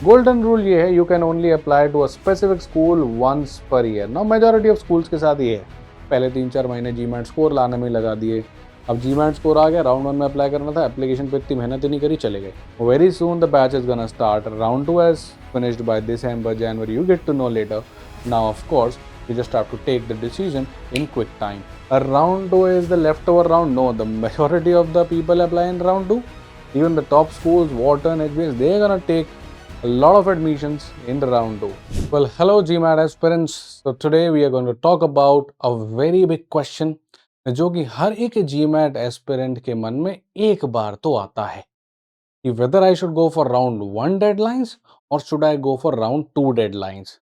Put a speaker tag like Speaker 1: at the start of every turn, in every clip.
Speaker 1: Golden rule ये है, you can only apply to a specific school once per year. Now majority of schools के साथ ये है, पहले 3-4 महीने जीमैट स्कोर लाने में लगा दिए। अब जीमैट स्कोर आ गया, राउंड 1 में अप्लाई करना था, एप्लीकेशन पे इतनी मेहनत ही नहीं करी, चले गए। Very soon the batch is gonna start, round 2 has finished by December January, you get to know letter. Now of course you just have to take the decision in quick time. A round 2 is the leftover round. No, the majority of the people apply in round 2. Even the top schools, Wharton, HBS, they're gonna take a lot of admissions in the round 2. Well, hello GMAT aspirants. So today we are going to talk about a very big question जो कि हर एक GMAT aspirant के मन में एक बार तो आता है कि whether I should go for round 1 deadlines or should I go for round 2 deadlines.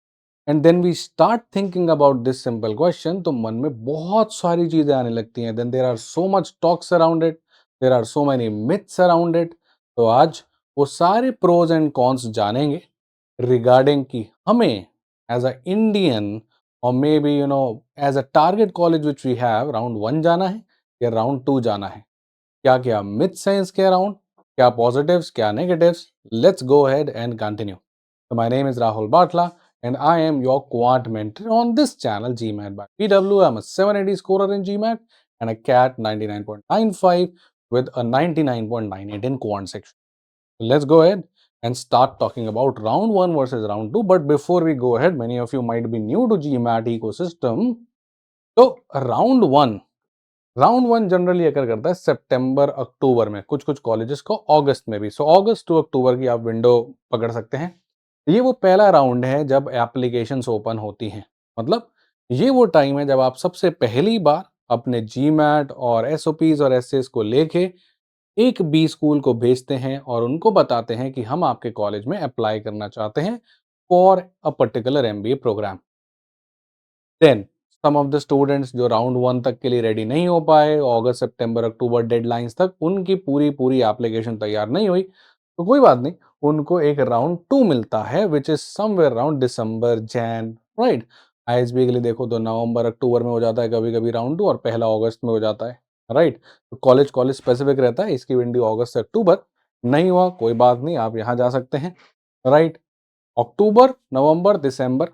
Speaker 1: And then we start thinking about this simple question, तो मन में बहुत सारी चीजें आने लगती हैं। Then there are so much talks around it, there are so many myths around it. तो आज वो सारे प्रोज एंड कॉन्स जानेंगे रिगार्डिंग कि हमें एज अ इंडियन और maybe as a target college which we have, round 1 जाना है या राउंड 2 जाना है। क्या क्या मिथ्स हैं इसके अराउंड, क्या पॉजिटिव्स, क्या negatives. Let's go ahead and continue. So my name is Rahul Bathla and I am your quant mentor on this channel GMAT by PW. I'm a 780 scorer in GMAT and a CAT 99.95 with a 99.98 in quant section. So let's go ahead and start talking about round 1 versus round 2. But before we go ahead, many of you might be new to GMAT ecosystem. So round 1 generally अकर करता है सितंबर अक्टूबर में, कुछ कुछ colleges को अगस्त में भी। सो अगस्त to अक्टूबर की आप विंडो पकड़ सकते हैं। ये वो पहला राउंड है जब एप्लीकेशंस ओपन होती हैं। मतलब ये वो टाइम है जब आप सबसे पहली बार अपने जीमैट और एसओपीज और एसएस को लेके एक बी स्कूल को भेजते हैं और उनको बताते हैं कि हम आपके कॉलेज में अप्लाई करना चाहते हैं for a particular MBA program. Then some of the students जो राउंड 1 तक के लिए रेडी नहीं हो पाए, अगस्त सितंबर अक्टूबर डेडलाइंस तक उनकी पूरी पूरी एप्लीकेशन तैयार नहीं हुई, तो कोई बात नहीं, उनको एक राउंड 2 मिलता है which is somewhere around December Jain, right. ISB के लिए देखो तो नवंबर अक्टूबर में हो जाता है कभी कभी राउंड 2 और पहला अगस्त में हो जाता है, राइट। तो कॉलेज कॉलेज स्पेसिफिक रहता है, इसकी विंडो अगस्त से अक्टूबर। नहीं हुआ कोई बात नहीं, आप यहाँ जा सकते हैं, right. October, November, December,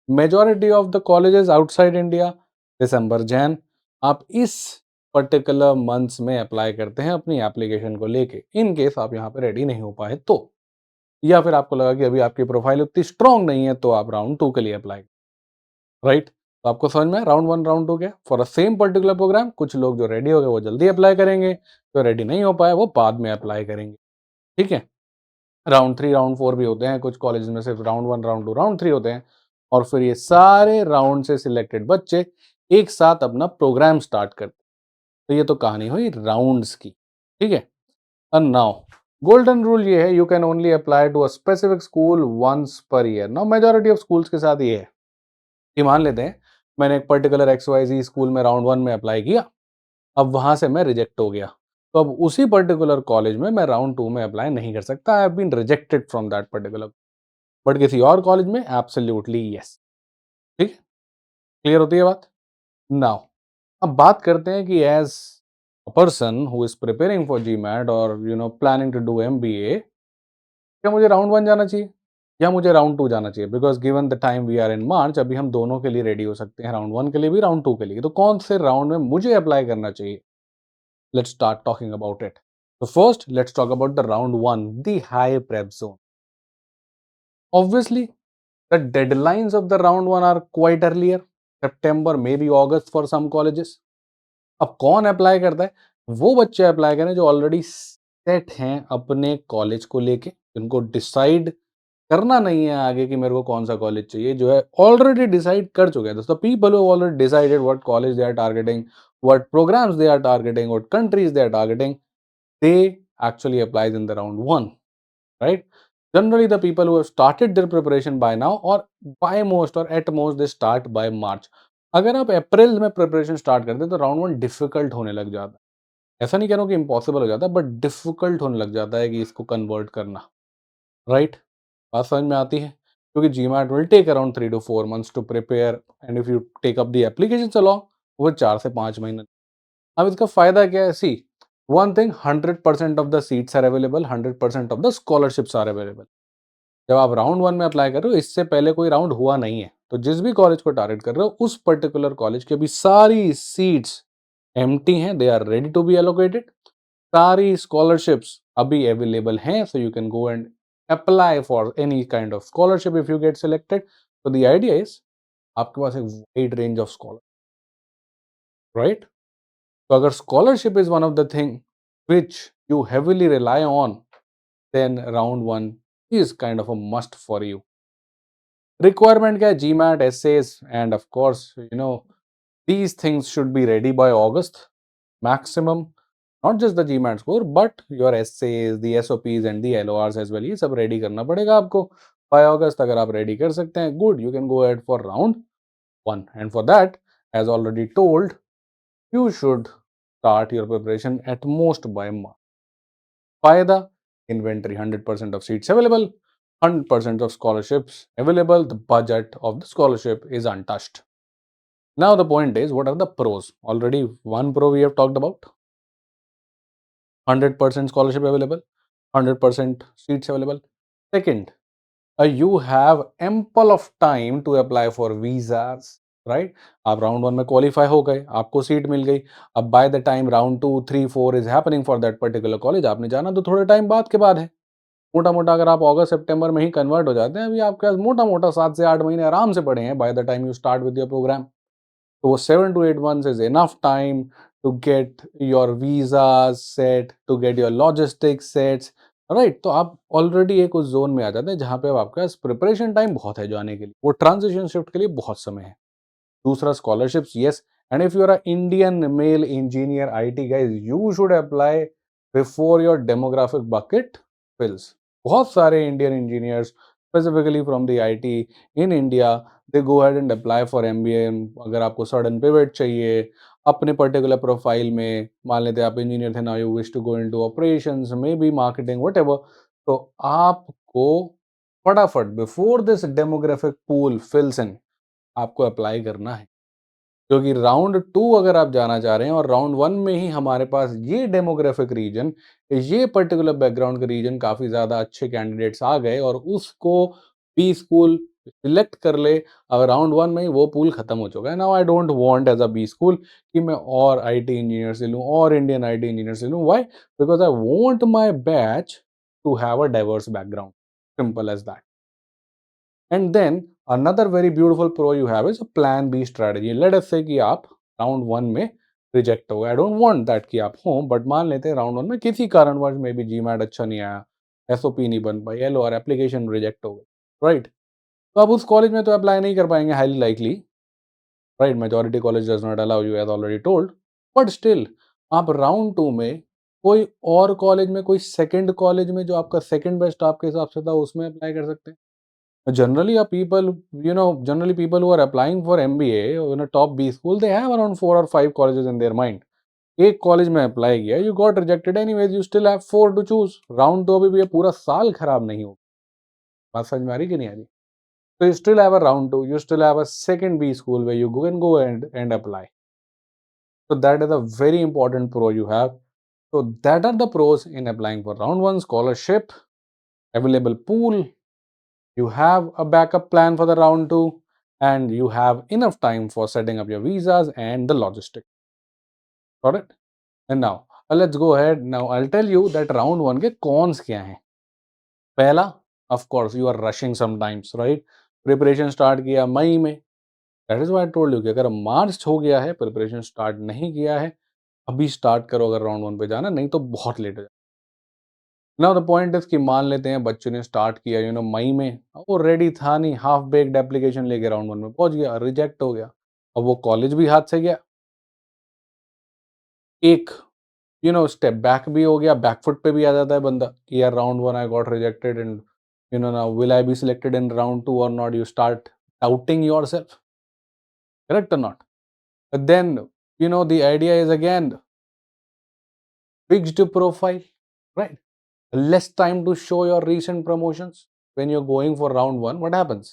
Speaker 1: majority of the colleges outside India December जैन, आप इस पर्टिकुलर मंथ्स में अप्लाई करते हैं अपनी एप्लीकेशन को लेके, इन केस आप यहाँ पे रेडी नहीं हो पाए तो, या फिर आपको लगा कि अभी आपकी प्रोफाइल उतनी स्ट्रांग नहीं है तो आप राउंड 2 के लिए अप्लाई, राइट। तो आपको समझ में राउंड 1 राउंड 2 क्या for a same particular program. कुछ लोग जो रेडी हो गए वो जल्दी अप्लाई करेंगे, जो रेडी नहीं हो पाए वो बाद में अप्लाई करेंगे, ठीक है। राउंड 3 राउंड 4 भी होते हैं, कुछ कॉलेज में सिर्फ राउंड 1 राउंड 2 राउंड 3 होते हैं। और फिर ये सारे राउंड से सिलेक्टेड बच्चे एक साथ अपना प्रोग्राम स्टार्ट करते हैं। तो ये तो कहानी हुई राउंड्स की, ठीक है। एंड नाउ गोल्डन रूल ये है, you can only apply to a specific school once per year. Now majority of schools के साथ ये है कि मान लेते हैं मैंने एक पर्टिकुलर XYZ स्कूल में राउंड 1 में अप्लाई किया, अब वहां से मैं रिजेक्ट हो गया, तो अब उसी पर्टिकुलर कॉलेज में मैं राउंड 2 में अप्लाई नहीं कर सकता। I have been rejected from that particular, but किसी और कॉलेज में एब्सोल्युटली यस, ठीक है। क्लियर होती है बात। नाउ अब बात करते हैं कि as a person who is preparing for GMAT और प्लानिंग टू डू एमबीए, क्या मुझे राउंड 1 जाना चाहिए या मुझे राउंड 2 जाना चाहिए। Because given the time we are in March, अभी हम दोनों के लिए रेडी हो सकते हैं, राउंड 1 के लिए भी राउंड 2 के लिए। तो कौन से राउंड में मुझे अप्लाई करना चाहिए, let's start talking about it. So first, let's talk about the round 1, the high prep zone. Obviously, the deadlines of the round 1 are quite earlier, September, maybe August for some colleges. अब कौन apply करता है, वो बच्चे apply करें जो already set हैं अपने कॉलेज को लेके, जिनको डिसाइड करना नहीं है आगे कि मेरे को कौन सा कॉलेज चाहिए, जो है ऑलरेडी डिसाइड कर चुके हैं। दोस्तों, people who already decided what college they are targeting, what programs they are targeting, what countries they are targeting, they actually applies in the round 1, right? Generally the people who have started their preparation by now, or by most or at most they start by March. अगर आप अप्रैल में preparation start करते हैं तो round 1 difficult होने लग जाता है। ऐसा नहीं कह रहा हूँ कि इम्पॉसिबल हो जाता है, बट डिफिकल्ट होने लग जाता है कि इसको कन्वर्ट करना, राइट। बात समझ में आती है, क्योंकि GMAT will take around 3 to 4 months to prepare, and if you take up the application चलो वो 4 से 5 महीने। अब इसका फायदा क्या है, सी one thing, 100% of the seats are available, 100% of the scholarships are available. जब आप राउंड 1 में अप्लाई कर रहे हो, इससे पहले कोई राउंड हुआ नहीं है, तो जिस भी कॉलेज को टारगेट कर रहे हो, उस पर्टिकुलर कॉलेज की अभी सारी सीट्स एम्प्टी हैं, they are ready to be allocated. सारी स्कॉलरशिप्स अभी अवेलेबल हैं, so you can go and apply for any kind of scholarship if you get selected. तो द आइडिया इज आपके पास एक wide range of scholar, right? तो अगर scholarship is one of the thing which you heavily rely on, then round 1 is kind of a must for you. Requirement क्या है? GMAT, essays, and of course, these things should be ready by August maximum. Not just the GMAT score, but your essays, the SOPs and the LORs as well. ये सब ready करना पड़ेगा आपको by August. अगर आप ready कर सकते हैं, good, you can go ahead for round 1. And for that, as already told, you should start your preparation at most by March. फायदा, inventory 100% of seats available, 100% of scholarships available, the budget of the scholarship is untouched. Now the point is, what are the pros? Already one pro we have talked about, 100% scholarship available, 100% seats available. Second, you have ample of time to apply for visas, right? आप round 1 में qualify हो गए, आपको seat मिल गई। अब bye the time round 2, 3, 4 is happening for that particular college, आपने जाना तो थोड़े टाइम बाद के बाद है। मोटा-मोटा अगर आप अगस्त सितंबर में ही कन्वर्ट हो जाते हैं, अभी आपके पास मोटा-मोटा 7 से 8 महीने आराम से पड़े हैं by the time you start with your program. तो 7 to 8 months is enough time to get your visas set, to get your logistics sets, right? तो आप ऑलरेडी एक उस जोन में आ जाते हैं जहाँ पे अब आपके पास प्रिपरेशन टाइम बहुत है जाने के लिए, वो ट्रांजिशन शिफ्ट के लिए बहुत समय है। दूसरा scholarships, yes, and if you are a Indian male engineer IT guys, you should apply before your demographic bucket fills. बहुत सारे Indian engineers specifically from the IT in India, they go ahead and apply for MBA. अगर आपको sudden pivot चाहिए अपने particular profile में, मान लेते हैं आप इंजीनियर थे, now you wish to go into operations, maybe marketing, whatever, तो आपको फटाफट before this demographic pool fills in आपको अप्लाई करना है। क्योंकि राउंड 2 अगर आप जाना चाह रहे हैं और राउंड 1 में ही हमारे पास ये डेमोग्राफिक रीजन, ये पर्टिकुलर बैकग्राउंड के रीजन काफ़ी ज़्यादा अच्छे कैंडिडेट्स आ गए और उसको बी स्कूल सिलेक्ट कर ले, अब राउंड 1 में ही वो पूल खत्म हो चुका है। Now I don't want as a B school कि मैं और आईटी इंजीनियर से लूँ और इंडियन आईटी इंजीनियर से लूँ, why? Because I want my batch to have a diverse background, simple as that. And then another very beautiful pro you have is a plan B strategy. Let us say कि आप round 1 में reject हो गए। आई don't want that कि आप हो, but मान लेते हैं राउंड 1 में किसी कारणवश मे बी जीमैट अच्छा नहीं आया, एसओपी नहीं बन पाई, एलओआर एप्लीकेशन रिजेक्ट हो गई, राइट? तो आप उस कॉलेज में तो अप्लाई नहीं कर पाएंगे highly likely, right? Majority college does not allow you as already told, but still आप राउंड 2 में कोई और कॉलेज में, कोई सेकंड कॉलेज में जो आपका सेकंड बेस्ट आपके हिसाब से था, उसमें अप्लाई कर सकते हैं। Generally, generally people who are applying for MBA in a top B school, they have around 4 or 5 colleges in their mind. एक कॉलेज में अप्लाई किया, you got rejected anyways, you still have 4 to choose. Round 2 अभी भी ये पूरा साल खराब नहीं हो, बात समझ में आ रही कि नहीं आ रही? So you still have a round 2, you still have a second B school where you go and apply. So that is a very important pro you have. So that are the pros in applying for round 1 scholarship, available pool, you have a backup plan for the round 2, and you have enough time for setting up your visas and the logistics. Got it? And now let's go ahead. Now I'll tell you that round 1 के cons क्या हैं। पहला, of course you are rushing sometimes, right? Preparation start किया मई में, that is why I told you कि अगर मार्च हो गया है, preparation start नहीं किया है, अभी start करो अगर round 1 पे जाना, नहीं तो बहुत लेट हो जाए। नाउ द पॉइंट इज कि मान लेते हैं बच्चों ने स्टार्ट किया मई में, वो रेडी था नहीं, हाफ बेक्ड एप्लीकेशन लेके राउंड 1 में पहुंच गया, रिजेक्ट हो गया। अब वो कॉलेज भी हाथ से गया, एक स्टेप बैक भी हो गया, बैकफुट पे भी आ जाता है बंदा कि यार round 1 I got rejected and now will I be selected in round 2 और not, you start doubting yourself, correct और not? Then the idea is again fixed profile, right? Less time to show your recent promotions when you're going for round 1. What happens?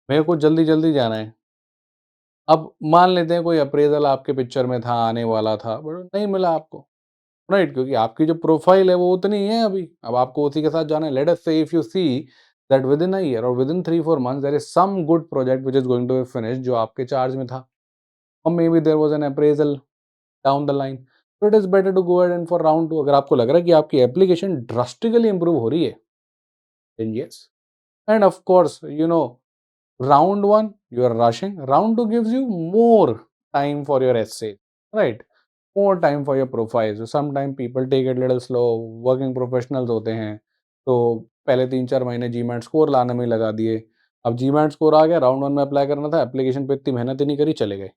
Speaker 1: मेरे को जल्दी जल्दी जाना है। अब मान लेते हैं कोई अप्रेजल आपके पिक्चर में था, आने वाला था, बट नहीं मिला आपको, राइट? क्योंकि आपकी जो प्रोफाइल है वो उतनी ही है अभी, अब आपको उसी के साथ जाना है। Let us see if you see that within a year or within 3-4 months there is some good project which is going to be finished जो आपके चार्ज में था, or maybe there was an appraisal down the line. So it is better to go ahead and for round 2 अगर आपको लग रहा है कि आपकी एप्लीकेशन drastically improve हो रही है, then yes. And of course, round 1 you are rushing, round 2 gives you more time for your essay, right? More time for your profile. So sometimes people take it little slow, working professionals होते हैं, तो पहले 3-4 महीने GMAT score लाने में ही लगा दिए। अब जीमैट स्कोर आ गया, राउंड 1 में अप्लाई करना था, एप्लीकेशन पे इतनी मेहनत ही नहीं करी, चले गए,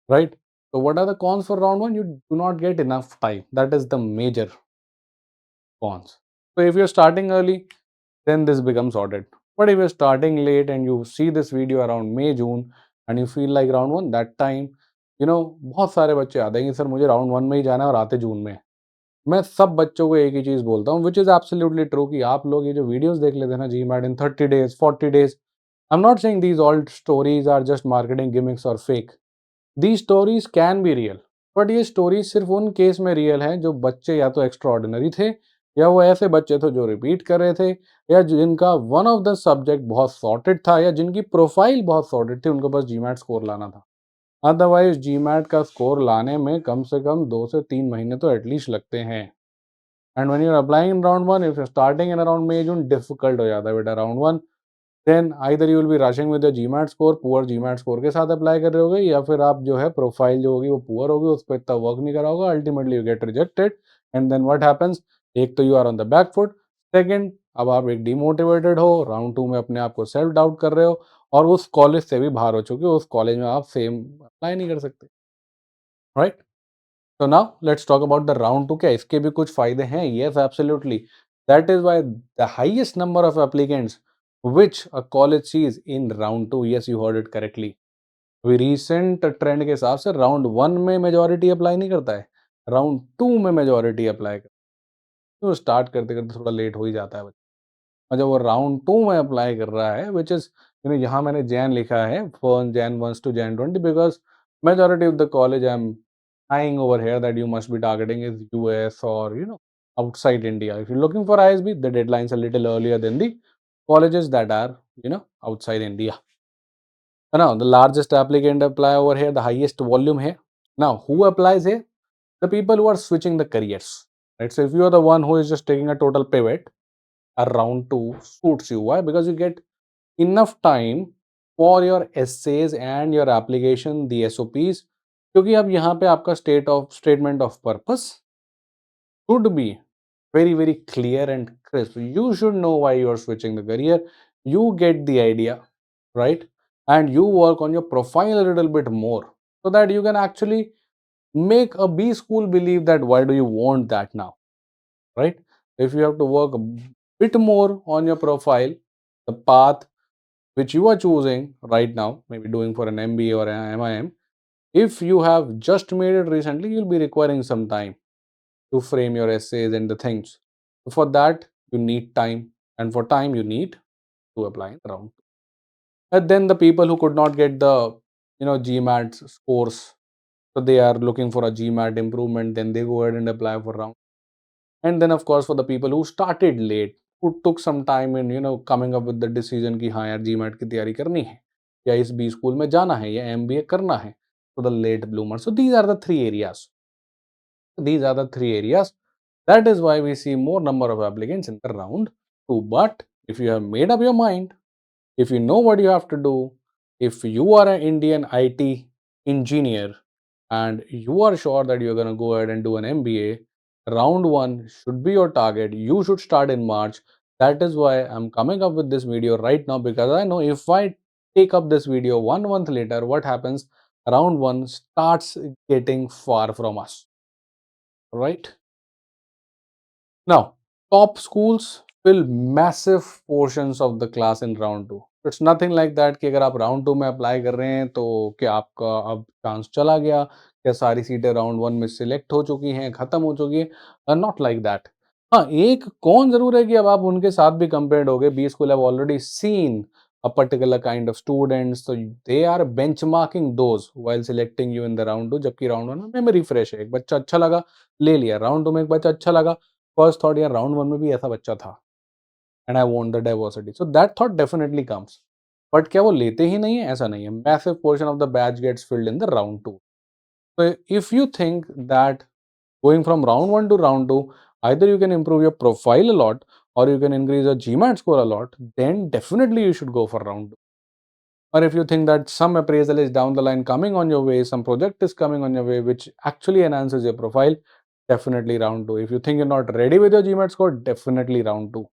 Speaker 1: right? So what are the cons for round 1? You do not get enough time. That is the major cons. So if you're starting early, then this becomes sorted. But if you're starting late and you see this video around May, June and you feel like round 1, that time, बहुत सारे बच्चे आते हैं कि sir मुझे round 1 में ही जाना है और आते जून में। मैं सब बच्चों को एक ही चीज़ बोलता हूँ, विच इज़ एब्सोल्युटली ट्रू, कि आप लोग ये जो वीडियोज़ देख लेते हैं ना GMAT in 30 days, 40 days, I am not saying these all stories are just marketing gimmicks और fake. These stories can be real, but ये स्टोरीज़ सिर्फ़ उन केस में रियल हैं जो बच्चे या तो एक्स्ट्राऑर्डिनरी थे, या वो ऐसे बच्चे थे जो रिपीट कर रहे थे, या जिनका वन ऑफ द सब्जेक्ट बहुत सॉर्टेड था, या जिनकी प्रोफाइल बहुत सॉर्टेड थी, उनको बस जीमैट स्कोर लाना था। अदरवाइज़ जीमैट का स्कोर लाने में कम से कम 2 से 3 महीने तो एटलीस्ट लगते हैं। And when you are applying in round 1, if you are starting in around May June, difficult हो जाता है बेटा round 1। Then either you will be rushing with the GMAT score, poor GMAT score के साथ apply कर रहे होगे, या फिर आप जो है प्रोफाइल जो होगी वो पुअर होगी, उस पर इतना वर्क नहीं करा होगा, ultimately you get rejected. And then what happens, एक तो you are on the back foot, second अब आप एक डिमोटिवेटेड हो, राउंड 2 में अपने आप को सेल्फ डाउट कर रहे हो, और उस कॉलेज से भी बाहर हो चुके हो, उस कॉलेज में आप सेम अप्लाई नहीं कर सकते, right? So now let's talk about the round 2. क्या इसके भी कुछ फायदे हैं? Yes, absolutely. That is why the highest number of applicants which a college sees in round 2. Yes, you heard it correctly. अभी recent trend के हिसाब से round 1 में majority apply नहीं करता है, round 2 में majority apply करता है। तो start करते करते थोड़ा लेट हो ही जाता है बच्चा, और जब वो राउंड 2 में अप्लाई कर रहा है, विच इज़ यहाँ मैंने जैन लिखा है, first Jan 1 to Jan 20, because majority of the college I am eyeing over here that you must be targeting is US or outside India. If you're looking for ISB, the deadline's a little earlier than the colleges that are outside India. Now the largest applicant apply over here, the highest volume here. Now who applies here? The people who are switching the careers. Right. So if you are the one who is just taking a total pivot, a round 2 suits you. Why? Because you get enough time for your essays and your application, the SOPs. क्योंकि अब यहाँ पे आपका statement of purpose should be very, very clear and crisp. You should know why you are switching the career. You get the idea, right? And you work on your profile a little bit more so that you can actually make a B school believe that why do you want that now, right? If you have to work a bit more on your profile, the path which you are choosing right now, maybe doing for an MBA or an MIM, if you have just made it recently, you'll be requiring some time to frame your essays and the things. So for that, you need time, and for time, you need to apply in round 2. And then the people who could not get the GMAT scores, so they are looking for a GMAT improvement, then they go ahead and apply for round. And then of course for the people who started late, who took some time in coming up with the decision कि हाँ यार GMAT की तैयारी करनी है, या इस B school में जाना है, या MBA करना है, so the late bloomers. So these are the three areas. These are the three areas. That is why we see more number of applicants in the round 2. But if you have made up your mind, if you know what you have to do, if you are an Indian IT engineer and you are sure that you're going to go ahead and do an MBA, round 1 should be your target. You should start in March. That is why I'm coming up with this video right now, because I know if I take up this video 1 month later, what happens? Round 1 starts getting far from us, right? Now, top schools fill massive portions of the class in round 2. It's nothing like that कि अगर आप round 2 में apply कर रहे हैं तो क्या आपका अब चांस चला गया, क्या सारी सीटें राउंड 1 में सिलेक्ट हो चुकी हैं, खत्म हो चुकी है? Not like that. हाँ, एक कौन जरूर है कि अब आप उनके साथ भी कंपेयर्ड हो गए, B school have already seen a particular kind of students, so they are benchmarking those while selecting you in the round 2. जबकि राउंड 1 में मेमोरी फ्रेश है, एक बच्चा अच्छा लगा ले लिया, राउंड 2 में एक बच्चा अच्छा लगा, फर्स्ट थॉट यार राउंड 1 में भी ऐसा बच्चा था, and I want the diversity. So that thought definitely comes. But क्या वो लेते ही नहीं है? ऐसा नहीं है. Massive portion of the batch gets filled in the round 2. So if you think that going from round 1 to round 2, either you can improve your profile a lot or you can increase your GMAT score a lot, then definitely you should go for round 2. Or if you think that some appraisal is down the line coming on your way, some project is coming on your way which actually enhances your profile, definitely round 2. If you think you're not ready with your GMAT score, definitely round 2.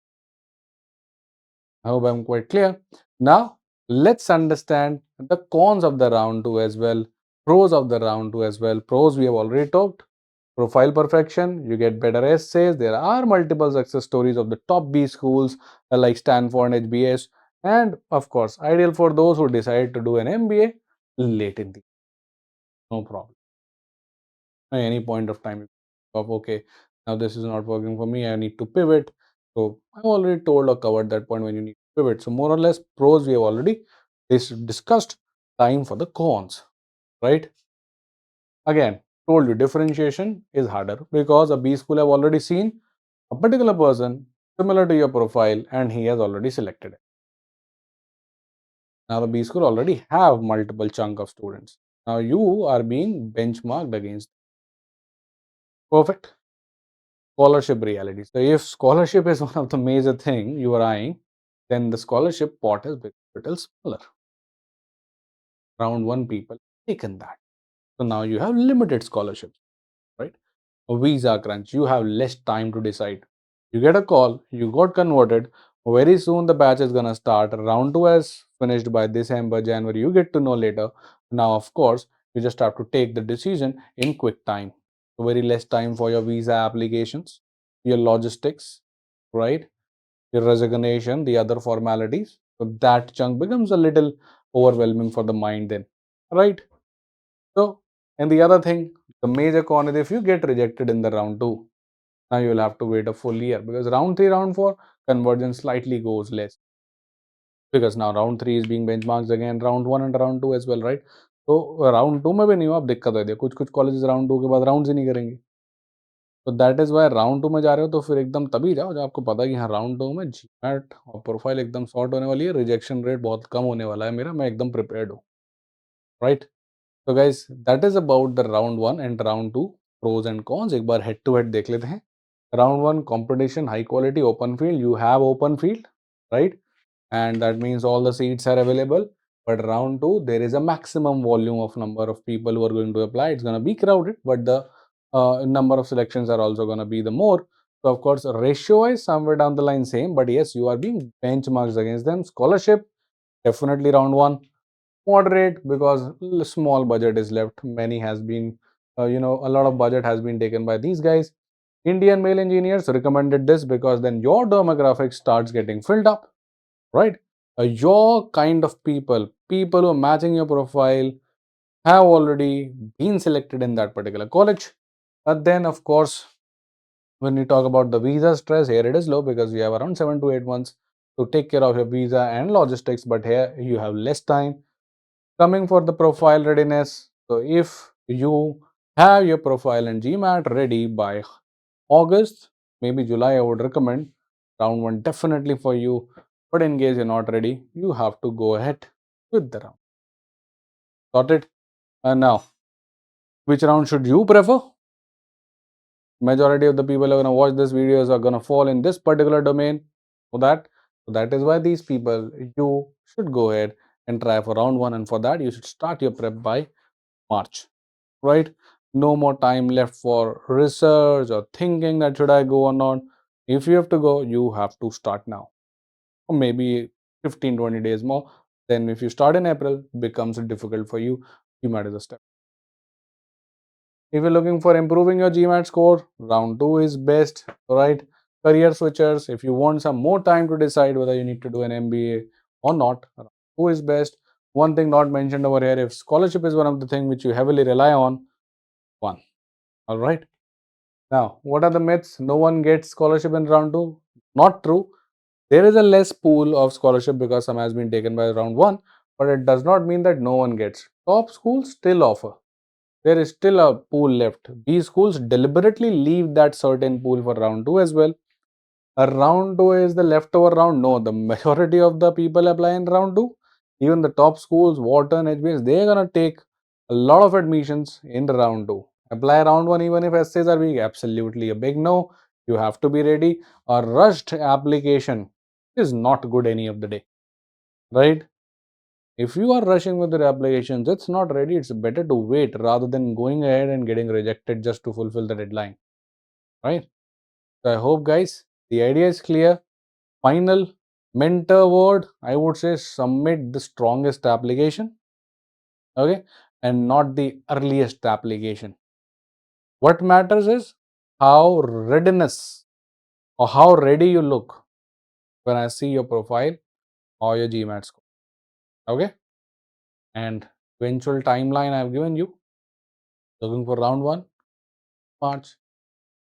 Speaker 1: I hope I'm quite clear. Now, let's understand the cons of the round 2 as well, pros of the round 2 as well. Pros we have already talked. Profile perfection, you get better essays. There are multiple success stories of the top B schools like Stanford and HBS. And of course, ideal for those who decide to do an MBA late in the no problem. At any point of time, of okay, now this is not working for me, I need to pivot. So I've already told or covered that point when you need to pivot. So more or less pros we have already discussed. Time for the cons, right? Again, told you differentiation is harder because a B school have already seen a particular person similar to your profile and he has already selected it. Now the B school already have multiple chunk of students. Now you are being benchmarked against. Perfect. Scholarship reality. So if scholarship is one of the major thing you are eyeing, then the scholarship pot is little smaller. Around one people taken that. So now you have limited scholarships, right? A visa crunch, you have less time to decide. You get a call, you got converted, very soon the batch is gonna start. Round 2 has finished by December, January, you get to know later. Now, of course, you just have to take the decision in quick time. So very less time for your visa applications, your logistics, right? Your resignation, the other formalities. So that chunk becomes a little overwhelming for the mind then, right? So, and the other thing, the major con is if you get rejected in the round 2, now you will have to wait a full year because round 3, round 4, conversion slightly goes less because now round 3 is being benchmarked again, round 1 and round 2 as well, right? तो round 2 में भी नहीं हो, अब दिक्कत है, कुछ कुछ कॉलेजेस राउंड 2 के बाद राउंड ही नहीं करेंगे. तो दैट इज वाई राउंड 2 में जा रहे हो तो फिर एकदम तभी जाओ जब आपको पता है कि हाँ राउंड 2 में जीमैट और प्रोफाइल एकदम सॉर्ट होने वाली है, रिजेक्शन रेट बहुत कम होने वाला है मेरा, मैं एकदम प्रिपेयर्ड हूँ, राइट? तो guys that is about the round 1 and round 2 pros and cons. एक बार हेड टू हेड देख लेते हैं. Round 1 competition, high quality, open field, you have open field, right? And that means all the seats are available. But round 2 there is a maximum volume of number of people who are going to apply. It's going to be crowded, but the number of selections are also going to be the more. So of course ratio is somewhere down the line same, but yes, you are being benchmarked against them. Scholarship, definitely round 1 moderate because small budget is left. Many has been a lot of budget has been taken by these guys. Indian male engineers recommended this because then your demographic starts getting filled up, right? Your kind of people who are matching your profile have already been selected in that particular college. But then, of course, when you talk about the visa stress, here it is low because you have around 7 to 8 months to take care of your visa and logistics, but here you have less time. Coming for the profile readiness, so if you have your profile and GMAT ready by August, maybe July, I would recommend round 1 definitely for you. But in case you're not ready, you have to go ahead with the round. Got it? And now, which round should you prefer? Majority of the people who are going to watch this videos are going to fall in this particular domain. So that is why these people, you should go ahead and try for round 1, and for that you should start your prep by March, right? No more time left for research or thinking that should I go or not. If you have to go, you have to start now, or maybe 15-20 days more. Then if you start in April, becomes difficult for you. GMAT is a step. If you're looking for improving your GMAT score, round 2 is best, right? Career switchers, if you want some more time to decide whether you need to do an MBA or not, round 2 is best. One thing not mentioned over here, if scholarship is one of the things which you heavily rely on, 1. All right. Now, what are the myths? No one gets scholarship in round 2. Not true. There is a less pool of scholarship because some has been taken by round 1, but it does not mean that no one gets. Top schools still offer. There is still a pool left. These schools deliberately leave that certain pool for round 2 as well. A round two is the leftover round. No, the majority of the people apply in round two. Even the top schools, Wharton, HBS, they're gonna take a lot of admissions in the round two. Apply round one even if essays are weak. Absolutely a big no. You have to be ready. A rushed application is not good any of the day, right? If you are rushing with your applications, it's not ready. It's better to wait rather than going ahead and getting rejected just to fulfill the deadline, right? So I hope, guys, the idea is clear. Final mentor word, I would say submit the strongest application, okay, and not the earliest application. What matters is how readiness or how ready you look when I see your profile or your GMAT score, okay? And eventual timeline I've given you. Looking for round one, March.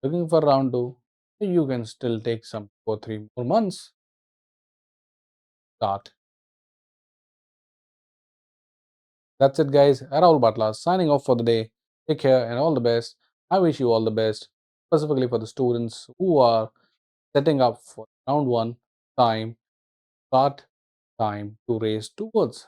Speaker 1: Looking for round two, you can still take some 4 3 more months. Start. That's it, guys. Rahul Bathla signing off for the day. Take care and all the best. I wish you all the best, specifically for the students who are setting up for round one time, start time to race towards.